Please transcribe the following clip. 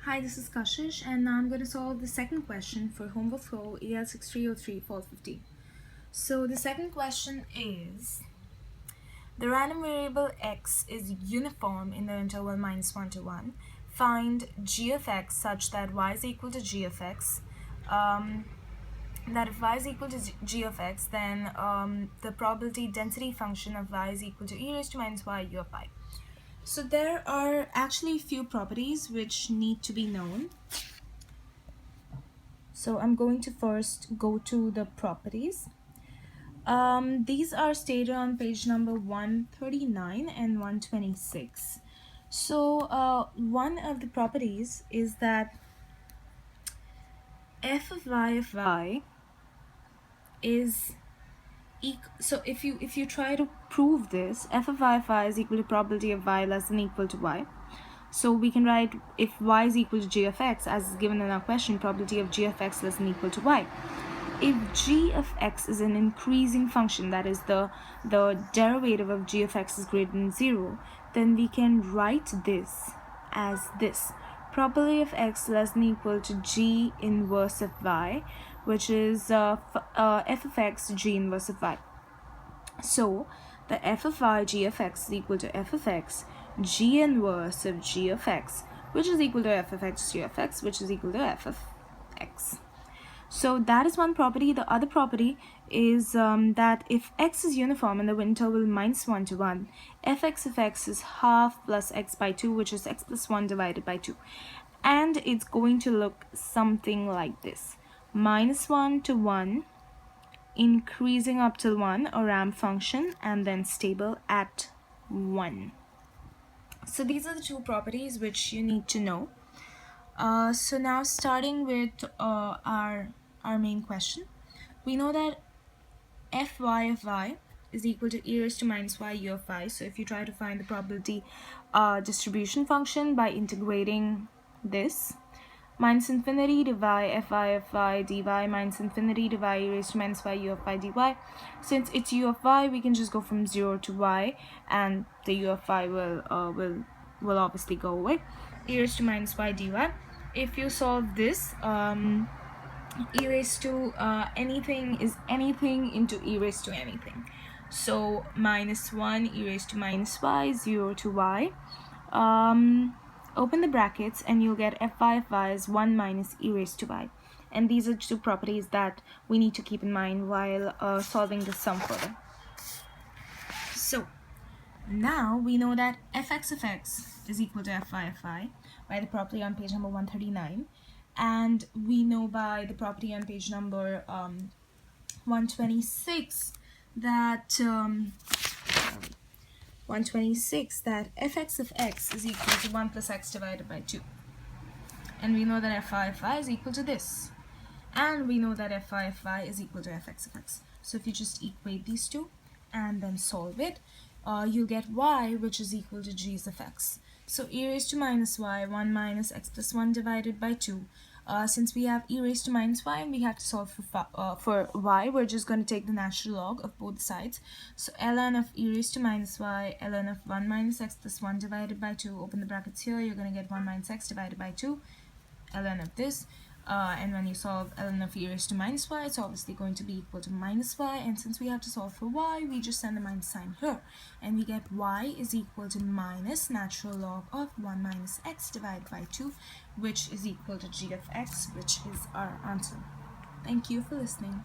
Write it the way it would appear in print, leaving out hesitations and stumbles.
Hi, this is Kashish, and now I'm going to solve the second question for homework 4 EL6303 fall 15. So the second question is, the random variable x is uniform in the interval -1 to 1. Find g of x such that y is equal to g of x. That if y is equal to g of x, then the probability density function of y is equal to e raised to minus y u of y. So there are actually few properties which need to be known. So I'm going to first go to the properties. These are stated on page number 139 and 126. So one of the properties is that f of y is so if you try to prove this, f of y is equal to probability of y less than equal to y. So we can write if y is equal to g of x, as is given in our question, probability of g of x less than equal to y. If g of x is an increasing function, that is the derivative of g of x is greater than 0, then we can write this as this: probability of x less than equal to g inverse of y, which is f of x g inverse of y. So the f of y g of x is equal to f of x g inverse of g of x, which is equal to f of x g of x, which is equal to f of x. So that is one property. The other property is that if x is uniform in the interval -1 to 1, fx of x is half plus x by 2, which is x plus 1 divided by 2. And it's going to look something like this: -1 to 1, increasing up till 1, a ramp function, and then stable at 1. So these are the two properties which you need to know. So now starting with our main question, we know that fy of y is equal to e raised to minus y u of y. So if you try to find the probability distribution function by integrating this, minus infinity to y fy of y dy minus infinity to y e raised to minus y u of y dy. Since it's u of y, we can just go from 0 to y, and the u of y will obviously go away. E raised to minus y dy. If you solve this, e raised to anything is anything into e raised to anything. So -1 e raised to minus y, 0 to y. Open the brackets and you'll get fy of y is 1 minus e raised to y. And these are two properties that we need to keep in mind while solving this sum further. So now we know that fx of x is equal to fy of y by the property on page number 139, and we know by the property on page number 126 that fx of x is equal to 1 plus x divided by 2. And we know that fy of y is equal to this. And we know that fy of y is equal to fx of x. So if you just equate these two and then solve it, you'll get y, which is equal to g of x. So e raised to minus y, 1 minus x plus 1 divided by 2. Since we have e raised to minus y and we have to solve for y, we're just going to take the natural log of both sides. So ln of e raised to minus y, ln of 1 minus x plus 1 divided by 2, open the brackets here, you're going to get 1 minus x divided by 2, ln of this. And when you solve ln of e raised to minus y, it's obviously going to be equal to minus y, and since we have to solve for y, we just send the minus sign here, and we get y is equal to minus natural log of 1 minus x divided by 2, which is equal to g of x, which is our answer. Thank you for listening.